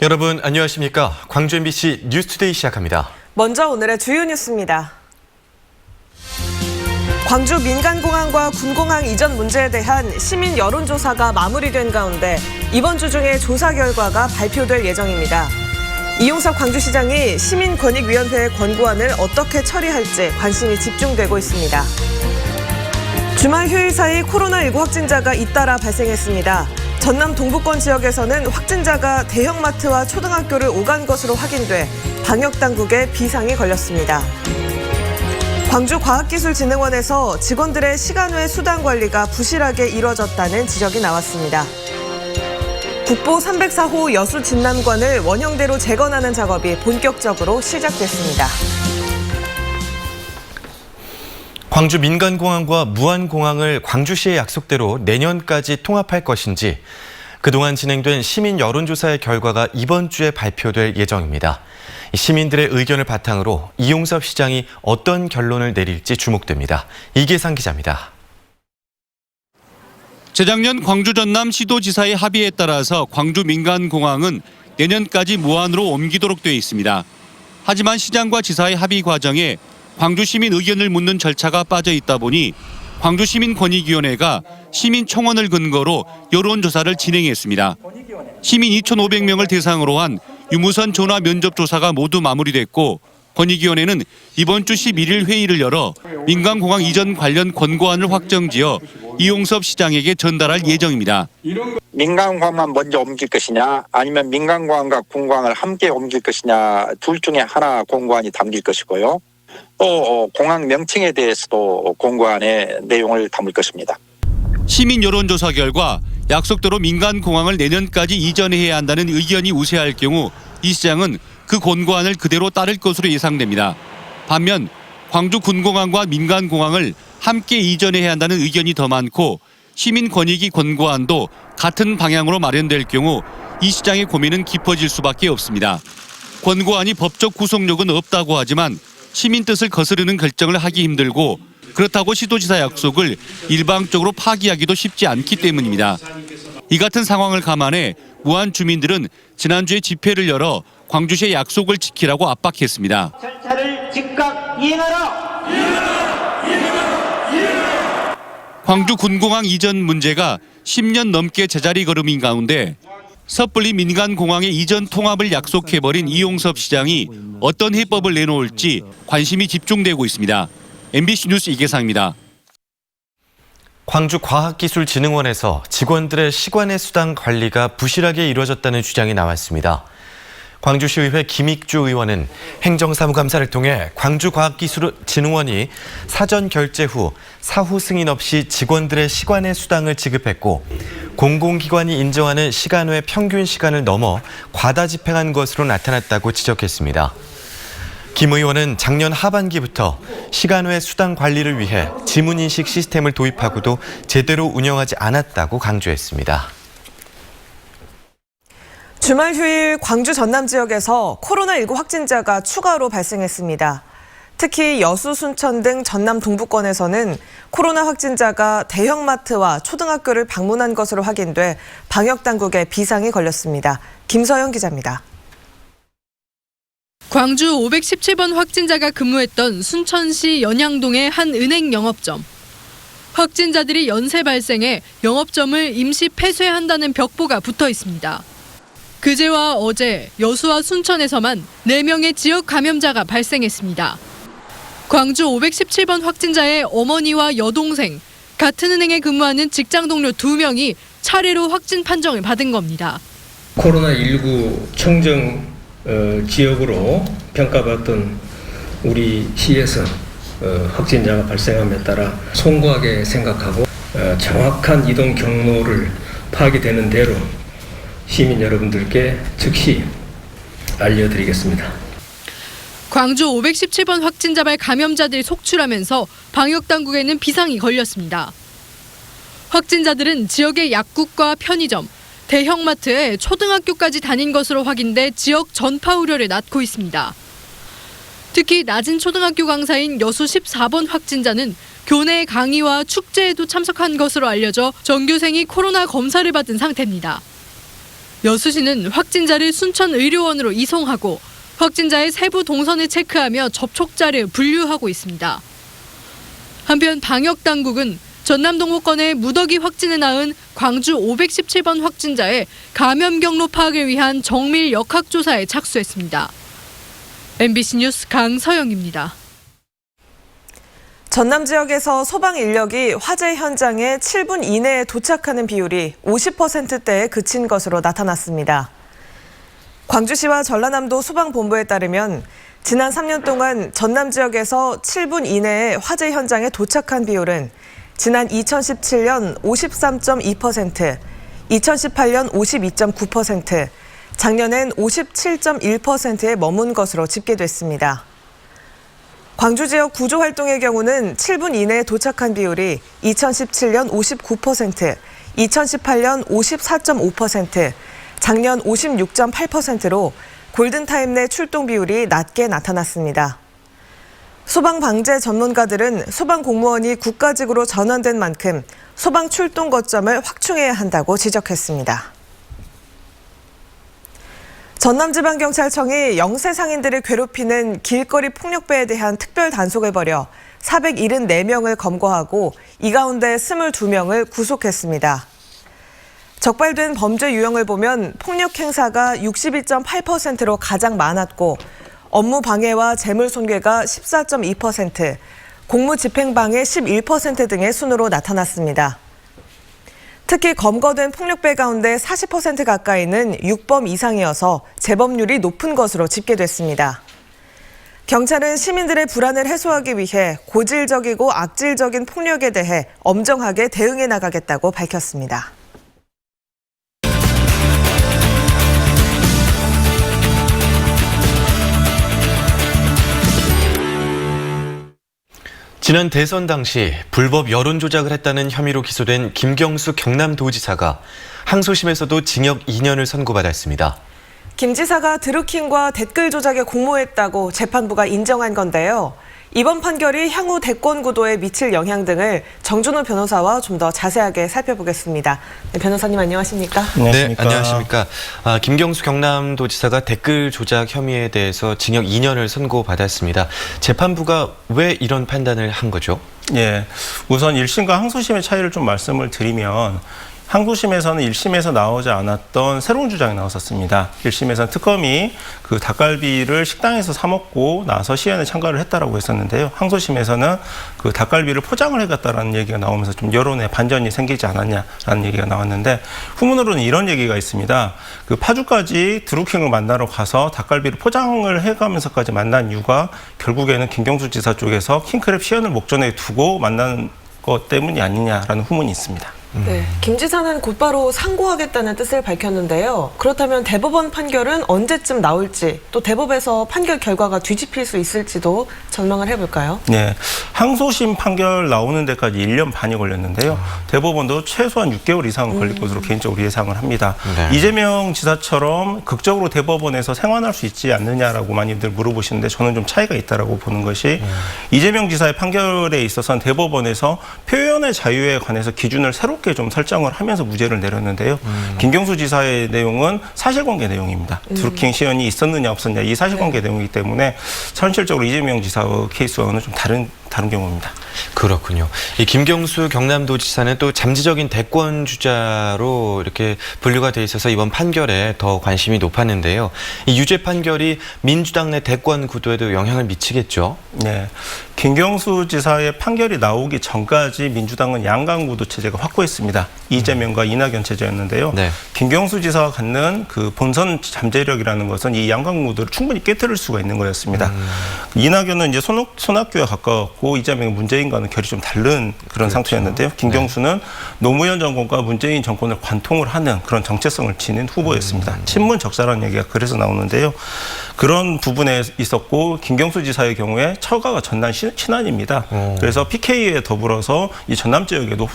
여러분 안녕하십니까? 광주 MBC 뉴스투데이 시작합니다. 먼저 오늘의 주요 뉴스입니다. 광주 민간공항과 군공항 이전 문제에 대한 시민 여론조사가 마무리된 가운데 이번 주 중에 조사 결과가 발표될 예정입니다. 이용섭 광주시장이 시민권익위원회의 권고안을 어떻게 처리할지 관심이 집중되고 있습니다. 주말 휴일 사이 코로나19 확진자가 잇따라 발생했습니다. 전남 동부권 지역에서는 확진자가 대형마트와 초등학교를 오간 것으로 확인돼 방역당국에 비상이 걸렸습니다. 광주과학기술진흥원에서 직원들의 시간 외 수당 관리가 부실하게 이뤄졌다는 지적이 나왔습니다. 국보 304호 여수진남관을 원형대로 재건하는 작업이 본격적으로 시작됐습니다. 광주 민간공항과 무안공항을 광주시의 약속대로 내년까지 통합할 것인지 그동안 진행된 시민 여론조사의 결과가 이번 주에 발표될 예정입니다. 시민들의 의견을 바탕으로 이용섭 시장이 어떤 결론을 내릴지 주목됩니다. 이계상 기자입니다. 재작년 광주 전남 시도지사의 합의에 따라서 광주 민간공항은 내년까지 무안으로 옮기도록 되어 있습니다. 하지만 시장과 지사의 합의 과정에 광주 시민 의견을 묻는 절차가 빠져 있다 보니 광주시민권익위원회가 시민청원을 근거로 여론조사를 진행했습니다. 시민 2,500명을 대상으로 한 유무선 전화 면접 조사가 모두 마무리됐고 권익위원회는 이번 주 11일 회의를 열어 민간공항 이전 관련 권고안을 확정지어 이용섭 시장에게 전달할 예정입니다. 민간공항만 먼저 옮길 것이냐 아니면 민간공항과 군공항을 함께 옮길 것이냐 둘 중에 하나 권고안이 담길 것이고요. 또 공항 명칭에 대해서도 권고안에 내용을 담을 것입니다. 시민 여론조사 결과 약속대로 민간공항을 내년까지 이전해야 한다는 의견이 우세할 경우 이 시장은 그 권고안을 그대로 따를 것으로 예상됩니다. 반면 광주 군공항과 민간공항을 함께 이전해야 한다는 의견이 더 많고 시민권익위 권고안도 같은 방향으로 마련될 경우 이 시장의 고민은 깊어질 수밖에 없습니다. 권고안이 법적 구속력은 없다고 하지만 시민 뜻을 거스르는 결정을 하기 힘들고 그렇다고 시도지사 약속을 일방적으로 파기하기도 쉽지 않기 때문입니다. 이 같은 상황을 감안해 무안 주민들은 지난주에 집회를 열어 광주시의 약속을 지키라고 압박했습니다. 절차를 즉각 이행하라! 광주 군공항 이전 문제가 10년 넘게 제자리 걸음인 가운데 섣불리 민간공항의 이전 통합을 약속해버린 이용섭 시장이 어떤 해법을 내놓을지 관심이 집중되고 있습니다. MBC 뉴스 이계상입니다. 광주과학기술진흥원에서 직원들의 시간의 수당 관리가 부실하게 이루어졌다는 주장이 나왔습니다. 광주시의회 김익주 의원은 행정사무감사를 통해 광주과학기술진흥원이 사전 결제 후 사후 승인 없이 직원들의 시간의 수당을 지급했고 공공기관이 인정하는 시간 외 평균 시간을 넘어 과다 집행한 것으로 나타났다고 지적했습니다. 김 의원은 작년 하반기부터 시간 외 수당 관리를 위해 지문인식 시스템을 도입하고도 제대로 운영하지 않았다고 강조했습니다. 주말 휴일 광주 전남 지역에서 코로나19 확진자가 추가로 발생했습니다. 특히 여수, 순천 등 전남 동부권에서는 코로나 확진자가 대형마트와 초등학교를 방문한 것으로 확인돼 방역당국에 비상이 걸렸습니다. 김서영 기자입니다. 광주 517번 확진자가 근무했던 순천시 연양동의 한 은행 영업점. 확진자들이 연쇄 발생해 영업점을 임시 폐쇄한다는 벽보가 붙어 있습니다. 그제와 어제 여수와 순천에서만 4명의 지역 감염자가 발생했습니다. 광주 517번 확진자의 어머니와 여동생, 같은 은행에 근무하는 직장 동료 2명이 차례로 확진 판정을 받은 겁니다. 코로나19 청정 지역으로 평가받던 우리 시에서 확진자가 발생함에 따라 송구하게 생각하고 정확한 이동 경로를 파악되는 대로 시민 여러분들께 즉시 알려드리겠습니다. 광주 517번 확진자발 감염자들이 속출하면서 방역당국에는 비상이 걸렸습니다. 확진자들은 지역의 약국과 편의점, 대형마트에 초등학교까지 다닌 것으로 확인돼 지역 전파 우려를 낳고 있습니다. 특히 낮은 초등학교 강사인 여수 14번 확진자는 교내 강의와 축제에도 참석한 것으로 알려져 전교생이 코로나 검사를 받은 상태입니다. 여수시는 확진자를 순천의료원으로 이송하고 확진자의 세부 동선을 체크하며 접촉자를 분류하고 있습니다. 한편 방역당국은 전남 동구권의 무더기 확진을 낳은 광주 517번 확진자의 감염 경로 파악을 위한 정밀 역학조사에 착수했습니다. MBC 뉴스 강서영입니다. 전남 지역에서 소방 인력이 화재 현장에 7분 이내에 도착하는 비율이 50%대에 그친 것으로 나타났습니다. 광주시와 전라남도 소방본부에 따르면 지난 3년 동안 전남 지역에서 7분 이내에 화재 현장에 도착한 비율은 지난 2017년 53.2%, 2018년 52.9%, 작년엔 57.1%에 머문 것으로 집계됐습니다. 광주 지역 구조활동의 경우는 7분 이내에 도착한 비율이 2017년 59%, 2018년 54.5%, 작년 56.8%로 골든타임 내 출동 비율이 낮게 나타났습니다. 소방방재 전문가들은 소방공무원이 국가직으로 전환된 만큼 소방 출동 거점을 확충해야 한다고 지적했습니다. 전남지방경찰청이 영세 상인들을 괴롭히는 길거리 폭력배에 대한 특별 단속을 벌여 474명을 검거하고 이 가운데 22명을 구속했습니다. 적발된 범죄 유형을 보면 폭력 행사가 62.8%로 가장 많았고 업무 방해와 재물 손괴가 14.2%, 공무 집행 방해 11% 등의 순으로 나타났습니다. 특히 검거된 폭력배 가운데 40% 가까이는 6범 이상이어서 재범률이 높은 것으로 집계됐습니다. 경찰은 시민들의 불안을 해소하기 위해 고질적이고 악질적인 폭력에 대해 엄정하게 대응해 나가겠다고 밝혔습니다. 지난 대선 당시 불법 여론 조작을 했다는 혐의로 기소된 김경수 경남도지사가 항소심에서도 징역 2년을 선고받았습니다. 김 지사가 드루킹과 댓글 조작에 공모했다고 재판부가 인정한 건데요. 이번 판결이 향후 대권 구도에 미칠 영향 등을 정준호 변호사와 좀 더 자세하게 살펴보겠습니다. 네, 변호사님 안녕하십니까? 네, 안녕하십니까. 김경수 경남도지사가 댓글 조작 혐의에 대해서 징역 2년을 선고받았습니다. 재판부가 왜 이런 판단을 한 거죠? 예, 우선 1심과 항소심의 차이를 좀 말씀을 드리면 항소심에서는 1심에서 나오지 않았던 새로운 주장이 나왔었습니다. 1심에서는 특검이 그 닭갈비를 식당에서 사 먹고 나서 시연에 참가를 했다라고 했었는데요. 항소심에서는 그 닭갈비를 포장을 해갔다라는 얘기가 나오면서 좀 여론에 반전이 생기지 않았냐라는 얘기가 나왔는데 후문으로는 이런 얘기가 있습니다. 그 파주까지 드루킹을 만나러 가서 닭갈비를 포장을 해가면서까지 만난 이유가 결국에는 김경수 지사 쪽에서 킹크랩 시연을 목전에 두고 만난 것 때문이 아니냐라는 후문이 있습니다. 네, 김 지사는 곧바로 상고하겠다는 뜻을 밝혔는데요. 그렇다면 대법원 판결은 언제쯤 나올지 또 대법에서 판결 결과가 뒤집힐 수 있을지도 전망을 해볼까요? 네, 항소심 판결 나오는 데까지 1년 반이 걸렸는데요. 대법원도 최소한 6개월 이상은 걸릴 것으로 개인적으로 예상을 합니다. 네. 이재명 지사처럼 극적으로 대법원에서 생환할 수 있지 않느냐라고 많이들 물어보시는데 저는 좀 차이가 있다라고 보는 것이 이재명 지사의 판결에 있어서는 대법원에서 표현의 자유에 관해서 기준을 새롭게 좀 설정을 하면서 무죄를 내렸는데요. 김경수 지사의 내용은 사실관계 내용입니다. 드루킹 시연이 있었느냐 없었느냐 이 사실관계 내용이기 때문에 현실적으로 이재명 지사의 케이스와는 좀 다른 경우입니다. 그렇군요. 이 김경수 경남도지사는 또 잠재적인 대권 주자로 이렇게 분류가 돼 있어서 이번 판결에 더 관심이 높았는데요. 이 유죄 판결이 민주당 내 대권 구도에도 영향을 미치겠죠? 네, 김경수 지사의 판결이 나오기 전까지 민주당은 양강 구도 체제가 확고했습니다. 이재명과 이낙연 체제였는데요. 네. 김경수 지사가 갖는 그 본선 잠재력이라는 것은 이 양강 구도를 충분히 깨뜨릴 수가 있는 거였습니다. 이낙연은 이제 손학규와 가까웠고 이재명은 문재인과는 결이 좀 다른 그런 상태였는데요. 김경수는 노무현 정권과 문재인 정권을 관통을 하는 그런 정체성을 지닌 후보였습니다. 친문 적자라는 얘기가 그래서 나오는데요. 그런 부분에 있었고 김경수 지사의 경우에 처가가 전남 신안입니다. 그래서 PK에 더불어서 이 전남 지역에도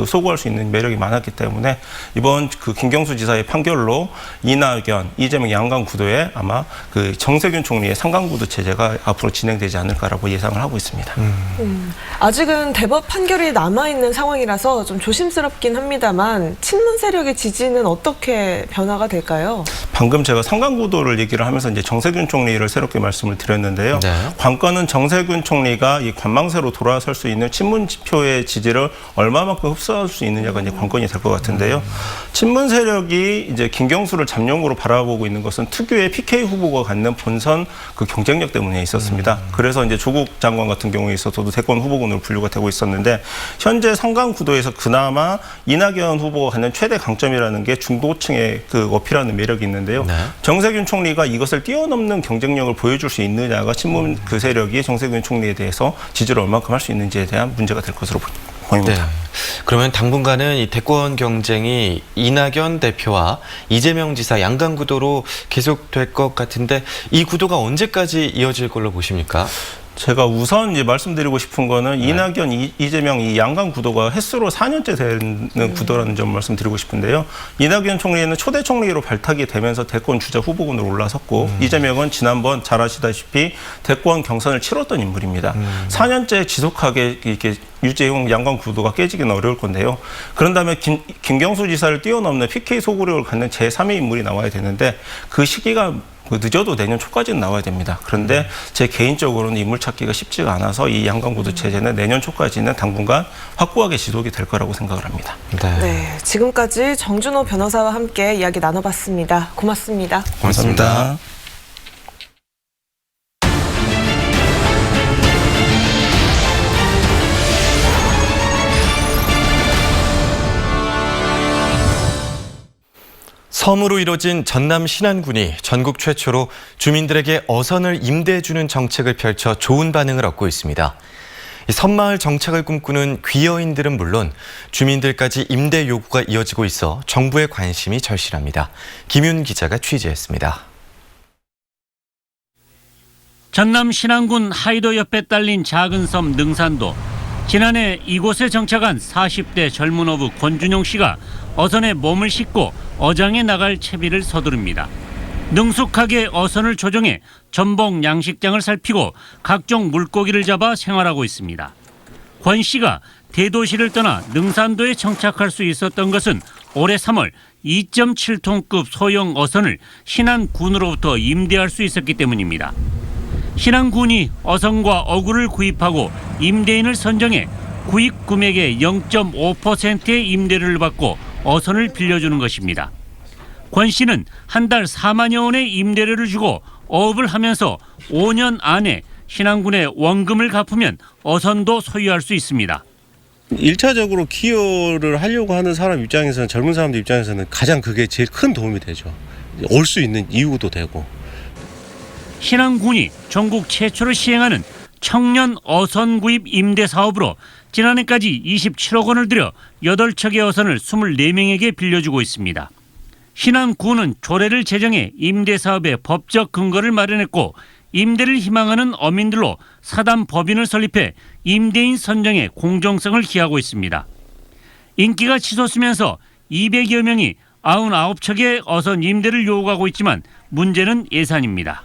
소구할 수 있는 매력이 많았기 때문에 이번 그 김경수 지사의 판결로 이낙연, 이재명 양강 구도에 아마 그 정세균 총리의 삼강 구도 체제가 앞으로 진행되지 않을까라고 예상을 하고 있습니다. 아직은 대법 판결이 남아있는 상황이라서 좀 조심스럽긴 합니다만 친문 세력의 지지는 어떻게 변화가 될까요? 방금 제가 상강구도를 얘기를 하면서 이제 정세균 총리를 새롭게 말씀을 드렸는데요. 네. 관건은 정세균 총리가 이 관망세로 돌아설 수 있는 친문 지표의 지지를 얼마만큼 흡수할 수 있느냐가 이제 관건이 될 것 같은데요. 친문 세력이 이제 김경수를 잠룡으로 바라보고 있는 것은 특유의 PK 후보가 갖는 본선 그 경쟁력 때문에 있었습니다. 그래서 이제 조국 장관 같은 경우에 있어서도 대권 후보군으로 분류가 되고 있었는데 현재 상강구도에서 그나마 이낙연 후보가 갖는 최대 강점이라는 게 중도층의 그 어필하는 매력이 있는데요. 네. 정세균 총리가 이것을 뛰어넘는 경쟁력을 보여줄 수 있느냐가 친문 그 세력이 정세균 총리에 대해서 지지를 얼마큼 할 수 있는지에 대한 문제가 될 것으로 보입니다. 네. 그러면 당분간은 이 대권 경쟁이 이낙연 대표와 이재명 지사 양강 구도로 계속될 것 같은데 이 구도가 언제까지 이어질 걸로 보십니까? 제가 우선 이제 말씀드리고 싶은 거는 이낙연, 이재명 이 양강 구도가 횟수로 4년째 되는 구도라는 점 말씀드리고 싶은데요. 이낙연 총리는 초대 총리로 발탁이 되면서 대권 주자 후보군으로 올라섰고 이재명은 지난번 잘 아시다시피 대권 경선을 치렀던 인물입니다. 4년째 지속하게 이렇게 유재용 양강 구도가 깨지기는 어려울 건데요. 그런 다음에 김경수 지사를 뛰어넘는 PK 소구력을 갖는 제3의 인물이 나와야 되는데 그 시기가 늦어도 내년 초까지는 나와야 됩니다. 그런데 제 개인적으로는 인물 찾기가 쉽지가 않아서 이 양강구도 체제는 내년 초까지는 당분간 확고하게 지속이 될 거라고 생각을 합니다. 네, 지금까지 정준호 변호사와 함께 이야기 나눠봤습니다. 고맙습니다. 고맙습니다. 섬으로 이뤄진 전남 신안군이 전국 최초로 주민들에게 어선을 임대해주는 정책을 펼쳐 좋은 반응을 얻고 있습니다. 이 섬마을 정착을 꿈꾸는 귀여인들은 물론 주민들까지 임대 요구가 이어지고 있어 정부의 관심이 절실합니다. 김윤 기자가 취재했습니다. 전남 신안군 하이도 옆에 딸린 작은 섬 능산도. 지난해 이곳에 정착한 40대 젊은 어부 권준용 씨가 어선에 몸을 싣고 어장에 나갈 채비를 서두릅니다. 능숙하게 어선을 조정해 전복 양식장을 살피고 각종 물고기를 잡아 생활하고 있습니다. 권 씨가 대도시를 떠나 능산도에 정착할 수 있었던 것은 올해 3월 2.7톤급 소형 어선을 신안군으로부터 임대할 수 있었기 때문입니다. 신안군이 어선과 어구를 구입하고 임대인을 선정해 구입 금액의 0.5%의 임대료를 받고 어선을 빌려주는 것입니다. 권 씨는 한 달 4만여 원의 임대료를 주고 어업을 하면서 5년 안에 신안군의 원금을 갚으면 어선도 소유할 수 있습니다. 1차적으로 기여를 하려고 하는 사람 입장에서는 젊은 사람들 입장에서는 가장 그게 제일 큰 도움이 되죠. 올 수 있는 이유도 되고. 신안군이 전국 최초로 시행하는 청년 어선 구입 임대 사업으로 지난해까지 27억 원을 들여 8척의 어선을 24명에게 빌려주고 있습니다. 신안군은 조례를 제정해 임대 사업의 법적 근거를 마련했고 임대를 희망하는 어민들로 사단 법인을 설립해 임대인 선정에 공정성을 기하고 있습니다. 인기가 치솟으면서 200여 명이 99척의 어선 임대를 요구하고 있지만 문제는 예산입니다.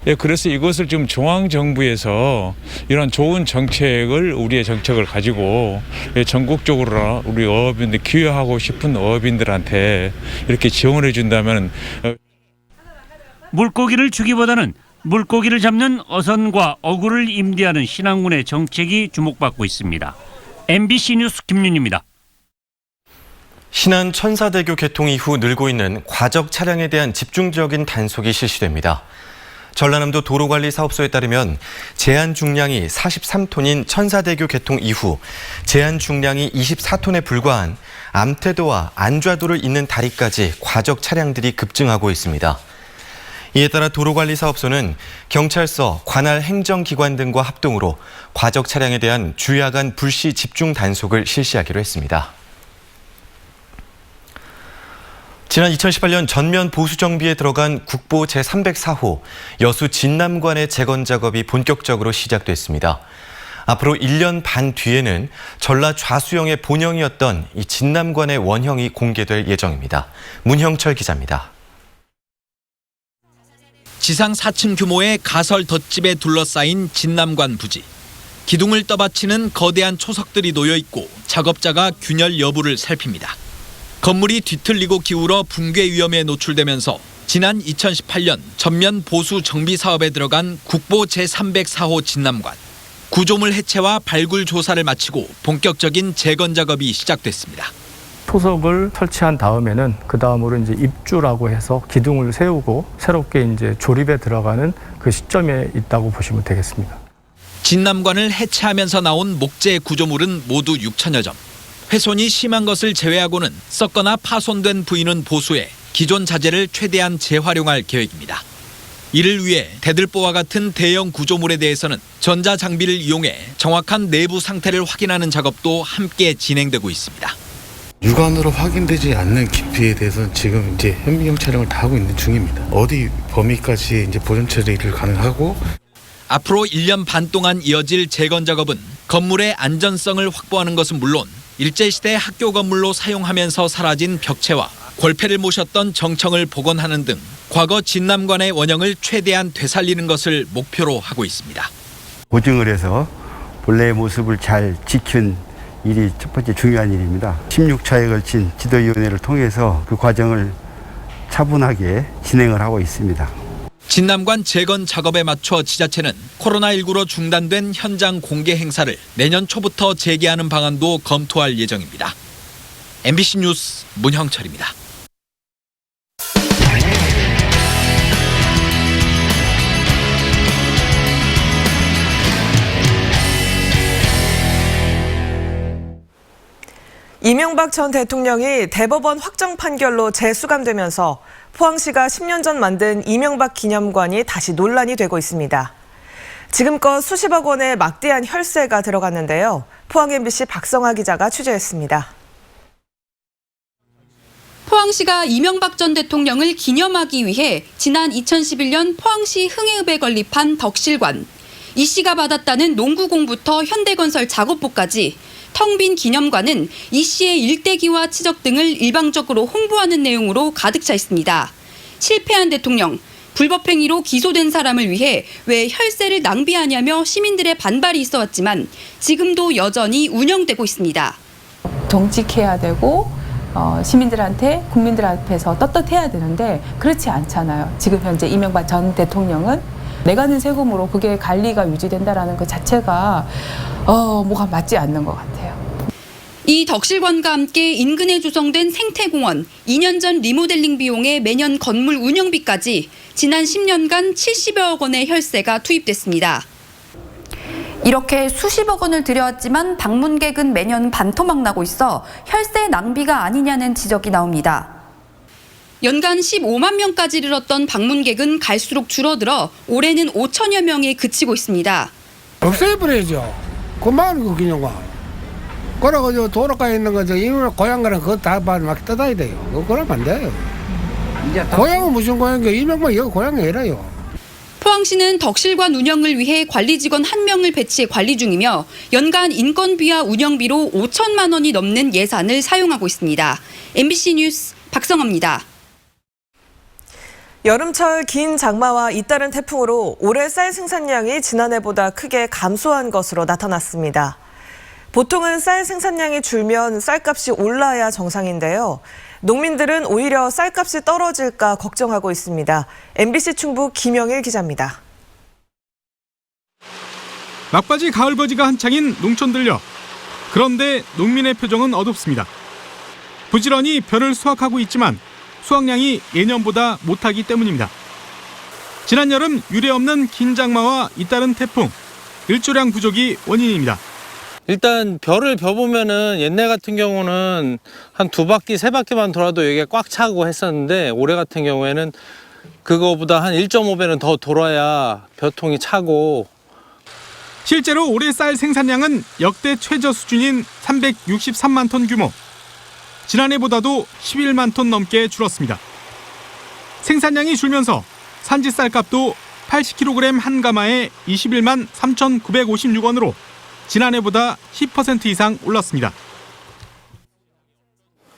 예, 그래서 이것을 지금 중앙정부에서 이런 좋은 정책을 우리의 정책을 가지고 전국적으로 우리 어업인들 기여하고 싶은 어업인들한테 이렇게 지원해 준다면 물고기를 주기보다는 물고기를 잡는 어선과 어구를 임대하는 신안군의 정책이 주목받고 있습니다. MBC 뉴스 김윤입니다. 신안 천사대교 개통 이후 늘고 있는 과적 차량에 대한 집중적인 단속이 실시됩니다. 전라남도 도로관리사업소에 따르면 제한 중량이 43톤인 천사대교 개통 이후 제한 중량이 24톤에 불과한 암태도와 안좌도를 잇는 다리까지 과적 차량들이 급증하고 있습니다. 이에 따라 도로관리사업소는 경찰서, 관할 행정기관 등과 합동으로 과적 차량에 대한 주야간 불시 집중 단속을 실시하기로 했습니다. 지난 2018년 전면 보수 정비에 들어간 국보 제304호 여수 진남관의 재건 작업이 본격적으로 시작됐습니다. 앞으로 1년 반 뒤에는 전라 좌수영의 본영이었던 이 진남관의 원형이 공개될 예정입니다. 문형철 기자입니다. 지상 4층 규모의 가설 덧집에 둘러싸인 진남관 부지. 기둥을 떠받치는 거대한 초석들이 놓여 있고 작업자가 균열 여부를 살핍니다. 건물이 뒤틀리고 기울어 붕괴 위험에 노출되면서 지난 2018년 전면 보수 정비 사업에 들어간 국보 제304호 진남관. 구조물 해체와 발굴 조사를 마치고 본격적인 재건 작업이 시작됐습니다. 초석을 설치한 다음에는 그 다음으로 이제 입주라고 해서 기둥을 세우고 새롭게 이제 조립에 들어가는 그 시점에 있다고 보시면 되겠습니다. 진남관을 해체하면서 나온 목재 구조물은 모두 6천여 점. 훼손이 심한 것을 제외하고는 썩거나 파손된 부위는 보수해 기존 자재를 최대한 재활용할 계획입니다. 이를 위해 대들보와 같은 대형 구조물에 대해서는 전자장비를 이용해 정확한 내부 상태를 확인하는 작업도 함께 진행되고 있습니다. 육안으로 확인되지 않는 깊이에 대해서는 지금 이제 현미경 촬영을 다 하고 있는 중입니다. 어디 범위까지 이제 보존 처리를 가능하고 앞으로 1년 반 동안 이어질 재건 작업은 건물의 안전성을 확보하는 것은 물론 일제시대 학교 건물로 사용하면서 사라진 벽체와 골패를 모셨던 정청을 복원하는 등 과거 진남관의 원형을 최대한 되살리는 것을 목표로 하고 있습니다. 보증을 해서 본래의 모습을 잘 지킨 일이 첫 번째 중요한 일입니다. 16차에 걸친 지도위원회를 통해서 그 과정을 차분하게 진행을 하고 있습니다. 진남관 재건 작업에 맞춰 지자체는 코로나19로 중단된 현장 공개 행사를 내년 초부터 재개하는 방안도 검토할 예정입니다. MBC 뉴스 문형철입니다. 이명박 전 대통령이 대법원 확정 판결로 재수감되면서 포항시가 10년 전 만든 이명박 기념관이 다시 논란이 되고 있습니다. 지금껏 수십억 원의 막대한 혈세가 들어갔는데요. 포항 MBC 박성아 기자가 취재했습니다. 포항시가 이명박 전 대통령을 기념하기 위해 지난 2011년 포항시 흥해읍에 건립한 덕실관. 이 씨가 받았다는 농구공부터 현대건설 작업부까지 텅 빈 기념관은 이 씨의 일대기와 치적 등을 일방적으로 홍보하는 내용으로 가득 차 있습니다. 실패한 대통령, 불법행위로 기소된 사람을 위해 왜 혈세를 낭비하냐며 시민들의 반발이 있어왔지만 지금도 여전히 운영되고 있습니다. 정직해야 되고 시민들한테 국민들 앞에서 떳떳해야 되는데 그렇지 않잖아요. 지금 현재 이명박 전 대통령은 내가는 세금으로 그게 관리가 유지된다라는 것 자체가 뭐가 맞지 않는 것 같아요. 이 덕실관과 함께 인근에 조성된 생태공원, 2년 전 리모델링 비용에 매년 건물 운영비까지 지난 10년간 70여억 원의 혈세가 투입됐습니다. 이렇게 수십억 원을 들여왔지만 방문객은 매년 반토막 나고 있어 혈세 낭비가 아니냐는 지적이 나옵니다. 연간 15만 명까지 이르렀던 방문객은 갈수록 줄어들어 올해는 5천여 명에 그치고 있습니다. 없애버려야죠. 그만 그 기념관. 그러고 도로가에 있는 거 고향가랑 그거 다 막 뜯어야 돼요. 그러면 안 돼요. 고향은 무슨 고향이에요? 이명박 여기 고향이 아니라요. 포항시는 덕실관 운영을 위해 관리 직원 1명을 배치해 관리 중이며 연간 인건비와 운영비로 5천만 원이 넘는 예산을 사용하고 있습니다. MBC 뉴스 박성아입니다. 여름철 긴 장마와 잇따른 태풍으로 올해 쌀 생산량이 지난해보다 크게 감소한 것으로 나타났습니다. 보통은 쌀 생산량이 줄면 쌀값이 올라야 정상인데요. 농민들은 오히려 쌀값이 떨어질까 걱정하고 있습니다. MBC 충북 김영일 기자입니다. 막바지 가을버지가 한창인 농촌들려. 그런데 농민의 표정은 어둡습니다. 부지런히 벼를 수확하고 있지만 수확량이 예년보다 못하기 때문입니다. 지난 여름 유례없는 긴 장마와 잇따른 태풍, 일조량 부족이 원인입니다. 일단 벼를 벼보면은 옛날 같은 경우는 한 2바퀴, 3바퀴만 돌아도 여기가 꽉 차고 했었는데 올해 같은 경우에는 그거보다 한 1.5배는 더 돌아야 벼통이 차고. 실제로 올해 쌀 생산량은 역대 최저 수준인 363만 톤 규모. 지난해보다도 11만 톤 넘게 줄었습니다. 생산량이 줄면서 산지 쌀값도 80kg 한 가마에 21만 3,956원으로 지난해보다 10% 이상 올랐습니다.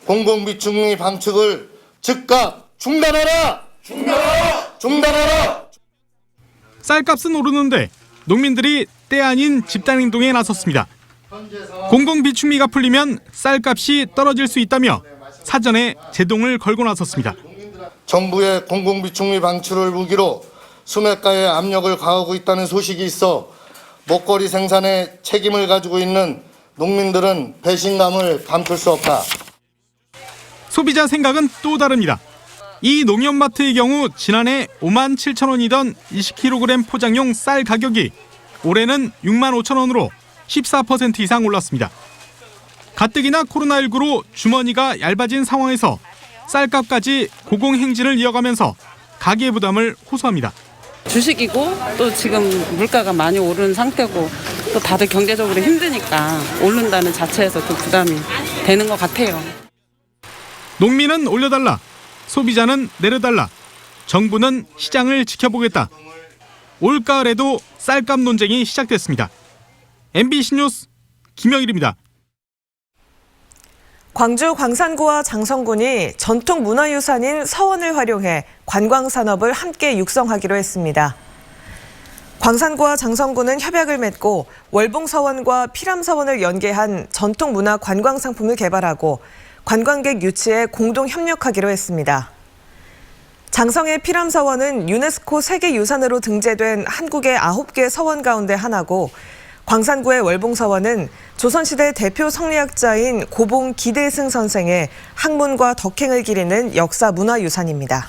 공공비 중립 방축을 즉각 중단하라! 중단하라! 중단하라! 쌀값은 오르는데 농민들이 때 아닌 집단 행동에 나섰습니다. 공공비축미가 풀리면 쌀값이 떨어질 수 있다며 사전에 제동을 걸고 나섰습니다. 정부의 공공비축미 방출을 무기로 수매가에 압력을 가하고 있다는 소식이 있어 먹거리 생산에 책임을 가지고 있는 농민들은 배신감을 감출 수 없다. 소비자 생각은 또 다릅니다. 이 농협마트의 경우 지난해 5만 7천 원이던 20kg 포장용 쌀 가격이 올해는 6만 5천 원으로 14% 이상 올랐습니다. 가뜩이나 코로나19로 주머니가 얇아진 상황에서 쌀값까지 고공행진을 이어가면서 가계 부담을 호소합니다. 주식이고 또 지금 물가가 많이 오른 상태고 또 다들 경제적으로 힘드니까 오른다는 자체에서 좀 부담이 되는 것 같아요. 농민은 올려달라, 소비자는 내려달라, 정부는 시장을 지켜보겠다. 올가을에도 쌀값 논쟁이 시작됐습니다. MBC 뉴스 김영일입니다. 광주 광산구와 장성군이 전통 문화유산인 서원을 활용해 관광산업을 함께 육성하기로 했습니다. 광산구와 장성군은 협약을 맺고 월봉서원과 피람서원을 연계한 전통문화 관광상품을 개발하고 관광객 유치에 공동 협력하기로 했습니다. 장성의 피람서원은 유네스코 세계유산으로 등재된 한국의 9개 서원 가운데 하나고 광산구의 월봉서원은 조선시대 대표 성리학자인 고봉 기대승 선생의 학문과 덕행을 기리는 역사문화유산입니다.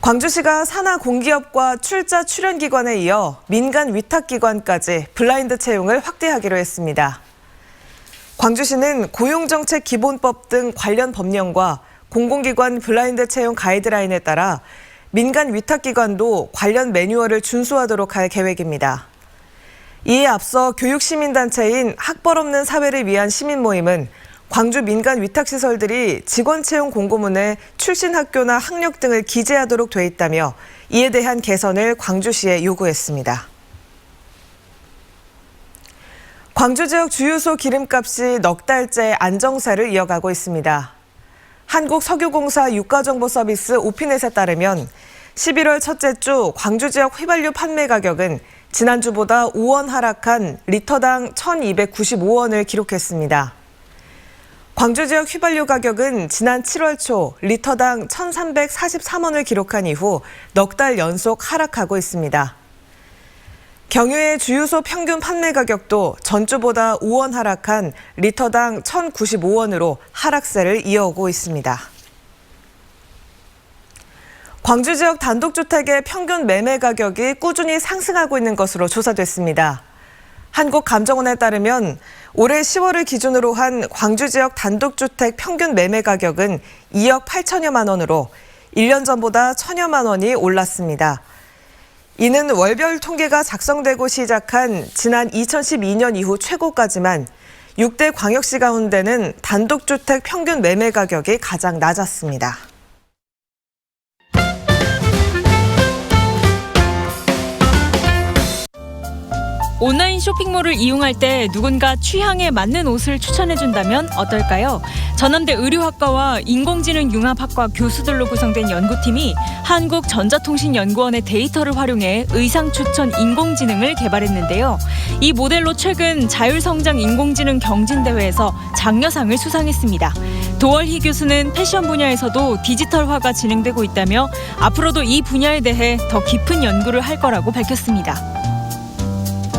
광주시가 산하 공기업과 출자 출연기관에 이어 민간 위탁기관까지 블라인드 채용을 확대하기로 했습니다. 광주시는 고용정책기본법 등 관련 법령과 공공기관 블라인드 채용 가이드라인에 따라 민간 위탁기관도 관련 매뉴얼을 준수하도록 할 계획입니다. 이에 앞서 교육시민단체인 학벌 없는 사회를 위한 시민모임은 광주 민간 위탁시설들이 직원 채용 공고문에 출신 학교나 학력 등을 기재하도록 돼 있다며 이에 대한 개선을 광주시에 요구했습니다. 광주 지역 주유소 기름값이 넉 달째 안정세를 이어가고 있습니다. 한국석유공사 유가정보서비스 오피넷에 따르면 11월 첫째 주 광주 지역 휘발유 판매 가격은 지난주보다 5원 하락한 리터당 1,295원을 기록했습니다. 광주 지역 휘발유 가격은 지난 7월 초 리터당 1,343원을 기록한 이후 넉 달 연속 하락하고 있습니다. 경유의 주유소 평균 판매 가격도 전주보다 5원 하락한 리터당 1,095원으로 하락세를 이어오고 있습니다. 광주 지역 단독주택의 평균 매매 가격이 꾸준히 상승하고 있는 것으로 조사됐습니다. 한국감정원에 따르면 올해 10월을 기준으로 한 광주 지역 단독주택 평균 매매 가격은 2억 8천여만 원으로 1년 전보다 1,000여만 원이 올랐습니다. 이는 월별 통계가 작성되고 시작한 지난 2012년 이후 최고까지만 6대 광역시 가운데는 단독주택 평균 매매 가격이 가장 낮았습니다. 온라인 쇼핑몰을 이용할 때 누군가 취향에 맞는 옷을 추천해준다면 어떨까요? 전남대 의료학과와 인공지능융합학과 교수들로 구성된 연구팀이 한국전자통신연구원의 데이터를 활용해 의상 추천 인공지능을 개발했는데요. 이 모델로 최근 자율성장 인공지능 경진대회에서 장려상을 수상했습니다. 도월희 교수는 패션 분야에서도 디지털화가 진행되고 있다며 앞으로도 이 분야에 대해 더 깊은 연구를 할 거라고 밝혔습니다.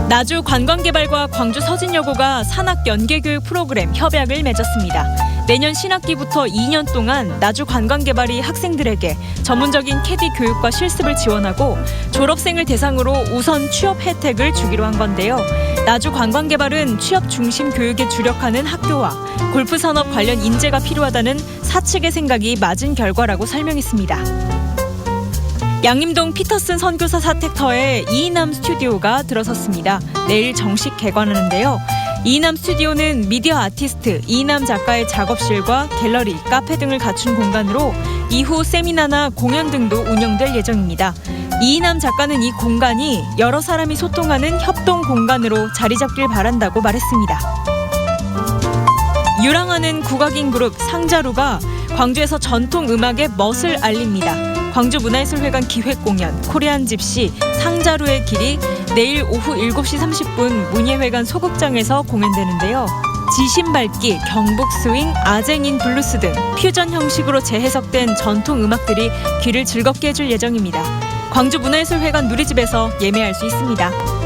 나주 관광개발과 광주 서진여고가 산학 연계교육 프로그램 협약을 맺었습니다. 내년 신학기부터 2년 동안 나주 관광개발이 학생들에게 전문적인 캐디 교육과 실습을 지원하고 졸업생을 대상으로 우선 취업 혜택을 주기로 한 건데요. 나주 관광개발은 취업 중심 교육에 주력하는 학교와 골프 산업 관련 인재가 필요하다는 사측의 생각이 맞은 결과라고 설명했습니다. 양림동 피터슨 선교사 사택터에 이인남 스튜디오가 들어섰습니다. 내일 정식 개관하는데요. 이인남 스튜디오는 미디어 아티스트 이인남 작가의 작업실과 갤러리, 카페 등을 갖춘 공간으로 이후 세미나나 공연 등도 운영될 예정입니다. 이인남 작가는 이 공간이 여러 사람이 소통하는 협동 공간으로 자리 잡길 바란다고 말했습니다. 유랑하는 국악인 그룹 상자루가 광주에서 전통 음악의 멋을 알립니다. 광주문화예술회관 기획공연 코리안 집시 상자루의 길이 내일 오후 7시 30분 문예회관 소극장에서 공연되는데요. 지신밟기, 경북스윙, 아쟁인 블루스 등 퓨전 형식으로 재해석된 전통 음악들이 귀를 즐겁게 해줄 예정입니다. 광주문화예술회관 누리집에서 예매할 수 있습니다.